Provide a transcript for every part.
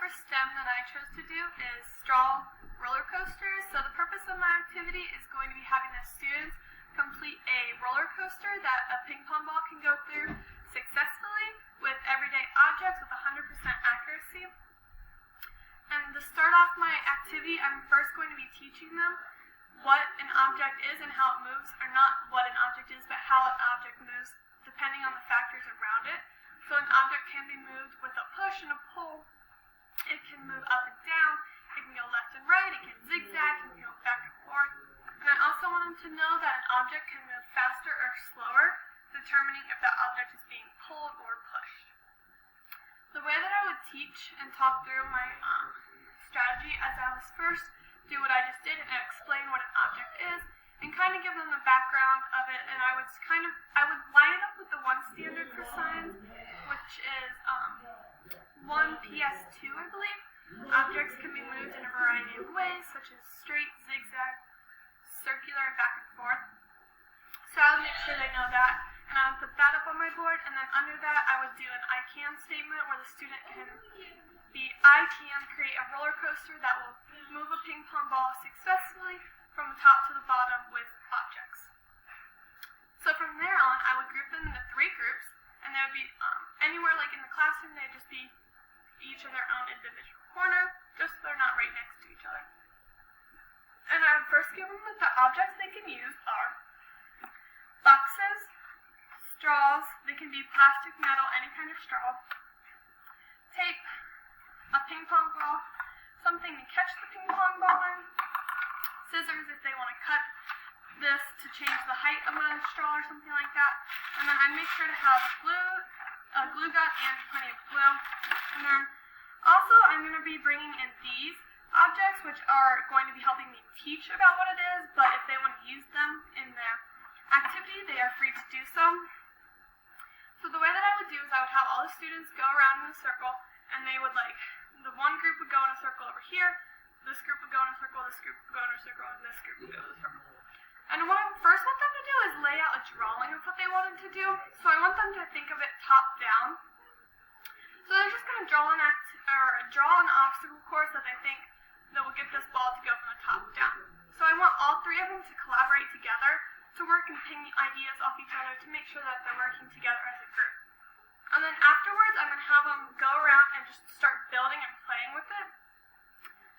for STEM that I chose to do is straw roller coasters. So the purpose of my activity is going to be having the students complete a roller coaster that a ping pong ball can go through successfully with everyday objects with 100% accuracy. And to start off my activity, I'm first going to be teaching them what an object is and how it moves, or not what an object is, but how an object moves depending on the factors around it. So an object can be moved with a push and a pull. It can move up and down. It can go left and right. It can zigzag. It can go back and forth. And I also want them to know that an object can move faster or slower, determining if that object is being pulled or pushed. The way that I would teach and talk through my strategy as I was first do what I just did and explain what an object is and kind of give them the background of it, and I would line it up with the one standard for science, which is 1 PS2, I believe. Objects can be moved in a variety of ways, such as straight, zigzag, circular, and back and forth. So I would make sure they know that, and I would put that up on my board, and then under that I would do an I can statement where the student can I can create a roller coaster that will move a ping pong ball successfully from the top to the bottom with objects. So from there on, I would group them into 3 groups, and they would be anywhere like in the classroom, they'd just be each in their own individual corner, just so they're not right next to each other. And I would first give them that the objects they can use are boxes, straws, they can be plastic, metal, any kind of straw, tape, a ping pong ball, something to catch the ping pong ball in, scissors if they want to cut this to change the height of a straw or something like that, and then I make sure to have a glue gun and plenty of glue. And then also I'm going to be bringing in these objects, which are going to be helping me teach about what it is, but if they want to use them in their activity, they are free to do so. So the way that I would do is I would have all the students go around in a circle, and they would the one group would go in a circle over here, this group would go in a circle, this group would go in a circle, and this group would go in a circle. And what I first want them to do is lay out a drawing of what they wanted to do. So I want them to think of it top down. So they're just going to draw an obstacle course that they think that will get this ball to go from the top down. So I want all 3 of them to collaborate together to work and ping ideas off each other to make sure that they're working together as a group. And then afterwards, I'm going to have them go around and just start building and playing with it.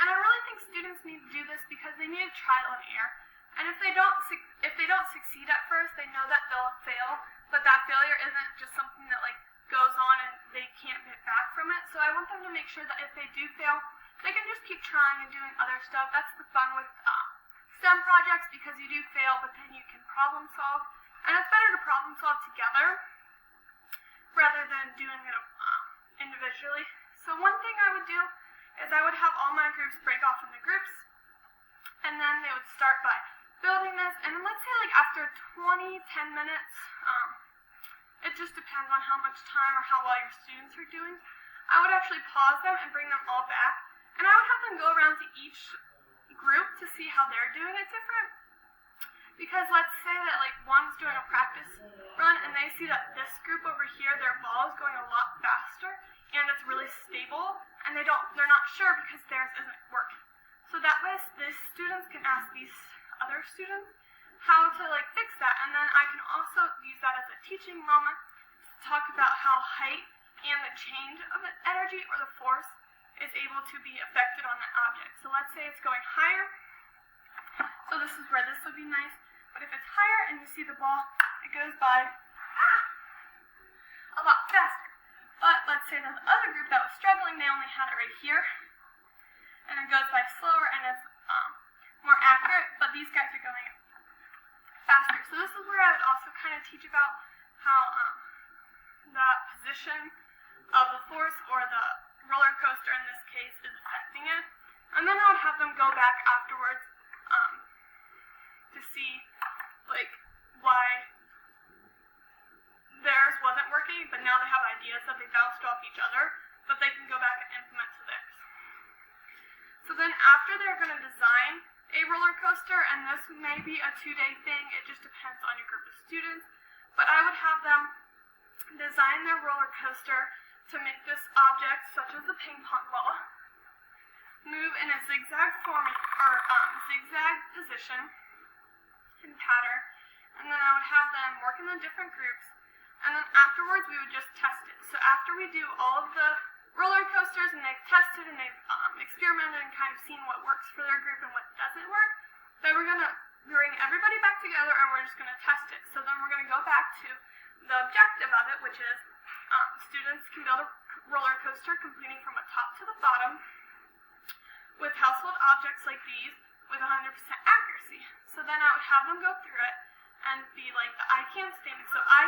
And I really think students need to do this because they need a trial and error. And if they don't succeed at first, they know that they'll fail, but that failure isn't just something that goes on and they can't get back from it. So I want them to make sure that if they do fail, they can just keep trying and doing other stuff. That's the fun with STEM projects, because you do fail, but then you can problem solve. And it's better to problem solve together rather than doing it individually. So one thing I would do is I would have all my groups break off into groups, and then they would start by building this, and let's say after 10 minutes, it just depends on how much time or how well your students are doing, I would actually pause them and bring them all back, and I would have them go around to each group to see how they're doing it different. Because let's say that one's doing a practice run and they see that this group over here, their ball is going a lot faster and it's really stable, and they're not sure because theirs isn't working. So that way the students can ask these other students how to fix that, and then I can also use that as a teaching moment to talk about how height and the change of the energy or the force is able to be affected on the object. So let's say it's going higher, so this is where this would be nice, but if it's higher and you see the ball, it goes by a lot faster. But let's say that the other group that was struggling, they only had it right here, and it goes by slower and it's more accurate, but these guys are going faster. So this is where I would also kind of teach about how the position of the force, or the roller coaster in this case, is affecting it. And then I would have them go back afterwards to see why theirs wasn't working, but now they have ideas that they bounced off each other, but they can go back and implement to theirs. So then after they're going to design a roller coaster, and this may be a 2-day thing, it just depends on your group of students, but I would have them design their roller coaster to make this object, such as the ping pong ball, move in a zigzag form or zigzag position and pattern, and then I would have them work in the different groups, and then afterwards we would just test it. So after we do all of the roller coasters and they've tested and they've experimented and kind of seen what works for their group and what doesn't work, then we're going to bring everybody back together and we're just going to test it. So then we're going to go back to the objective of it, which is students can build a roller coaster completing from a top to the bottom with household objects like these with 100% accuracy. So then I would have them go through it and be like the I can statement. So I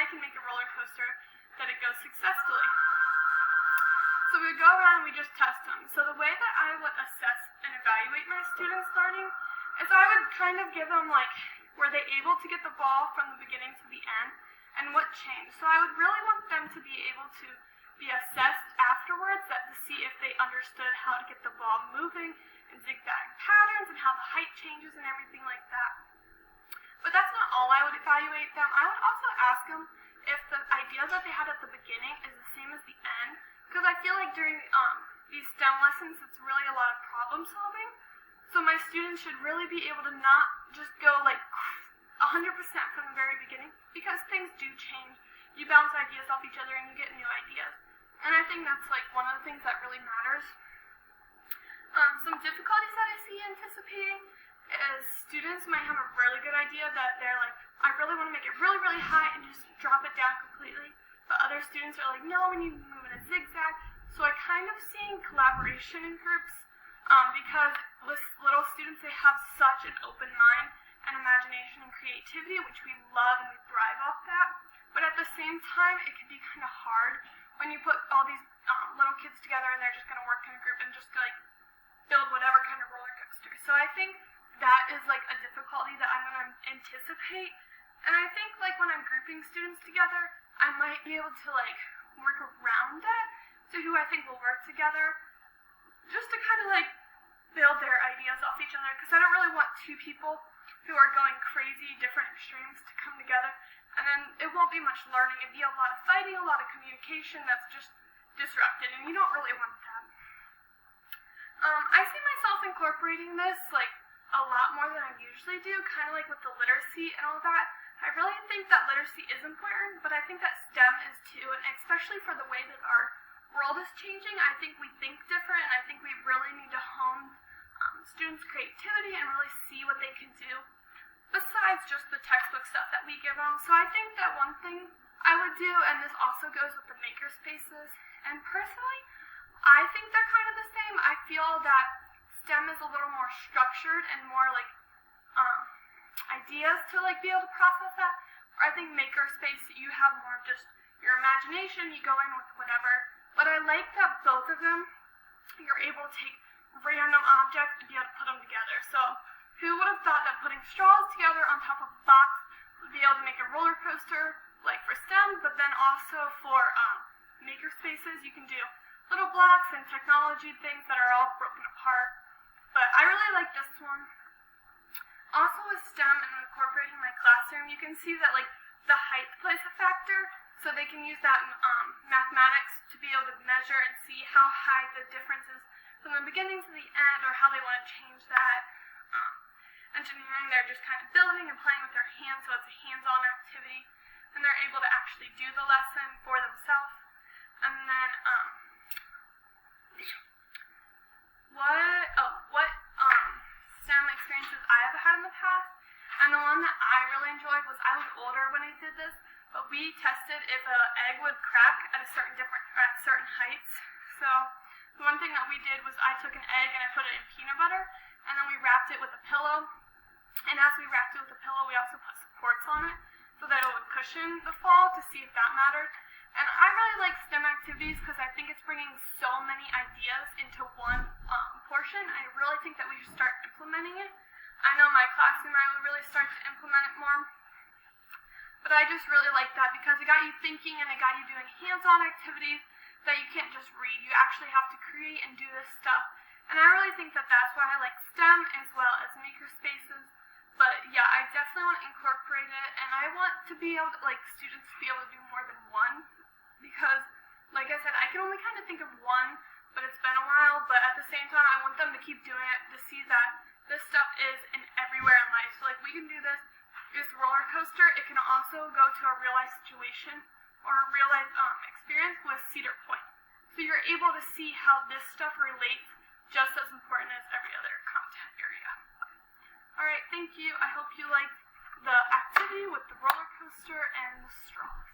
can make a roller coaster that it goes successfully. So we would go around and we just test them. So the way that I would assess and evaluate my students' learning is I would kind of give them like, were they able to get the ball from the beginning to the end, and what changed? So I would really want them to be able to be assessed afterwards to see if they understood how to get the ball moving in zigzag patterns and how the height changes and everything like that. But that's not all I would evaluate them. I would also ask them if the idea that they had at the beginning is the same as the end, because I feel like during these STEM lessons it's really a lot of problem solving. So my students should really be able to not just go like 100% from the very beginning, because things do change. You bounce ideas off each other and you get new ideas. And I think that's like one of the things that really matters. Some difficulties that I see anticipating is students might have a really good idea that they're like, I really want to make it really, really high and just drop it down completely. But other students are like, no, we need to move in a zigzag. So I kind of seeing collaboration in groups because with little students, they have such an open mind and imagination and creativity, which we love and we thrive off that. But at the same time, it can be kind of hard when you put all these little kids together and they're just going to work in a group and just like build whatever kind of roller coaster. So I think that is like a difficulty that I'm going to anticipate. And I think like when I'm grouping students together, I might be able to like work around that to who I think will work together just to kind of like build their ideas off each other, because I don't really want two people who are going crazy different extremes to come together, and then it won't be much learning. It'd be a lot of fighting, a lot of communication that's just disrupted, and you don't really want that. I see myself incorporating this like a lot more than I usually do, kind of like with the literacy and all that. I really think that literacy is important, but I think that STEM is too, and especially for the way that our world is changing, I think we think different, and I think we really need to hone students' creativity and really see what they can do besides just the textbook stuff that we give them. So I think that one thing I would do, and this also goes with the maker spaces, and personally, I think they're kind of the same. I feel that STEM is a little more structured and more like ideas to like be able to process that. Or I think makerspace, you have more of just your imagination, you go in with whatever. But I like that both of them, you're able to take random objects and be able to put them together. So who would have thought that putting straws together on top of a box would be able to make a roller coaster, like for STEM, but then also for makerspaces, you can do little blocks and technology things that are all broken apart. But I really like this one. Also with STEM and incorporating my classroom, you can see that like the height plays a factor, so they can use that in mathematics to be able to measure and see how high the difference is from the beginning to the end, or how they want to change that. Engineering, they're just kind of building and playing with their hands, so it's a hands-on activity, and they're able to actually do the lesson for themselves. And then what STEM experiences I have had in the past, and the one that I really enjoyed was, I was older when I did this, but we tested if an egg would crack at certain heights. So the one thing that we did was I took an egg and I put it in peanut butter, and then we wrapped it with a pillow. And as we wrapped it with a pillow, we also put supports on it so that it would cushion the fall, to see if that mattered. And I really like STEM activities because I think it's bringing so many ideas into one portion. I really think that we should start implementing it. I know my classroom, I would really start to implement it more. But I just really like that because it got you thinking and it got you doing hands-on activities that you can't just read. You actually have to create and do this stuff. And I really think that that's why I like STEM as well as maker spaces. But yeah, I definitely want to incorporate it, and I want to be able to, like, students to be able to do more than one, because Like I said, I can only kind of think of one, but it's been a while. But at the same time, I want them to keep doing it to see that this stuff is in everywhere in life. So like we can do this roller coaster. It can also go to a real life situation or a real life experience with Cedar Point. So you're able to see how this stuff relates just as important as every other content area. Alright, thank you. I hope you liked the activity with the roller coaster and the straws.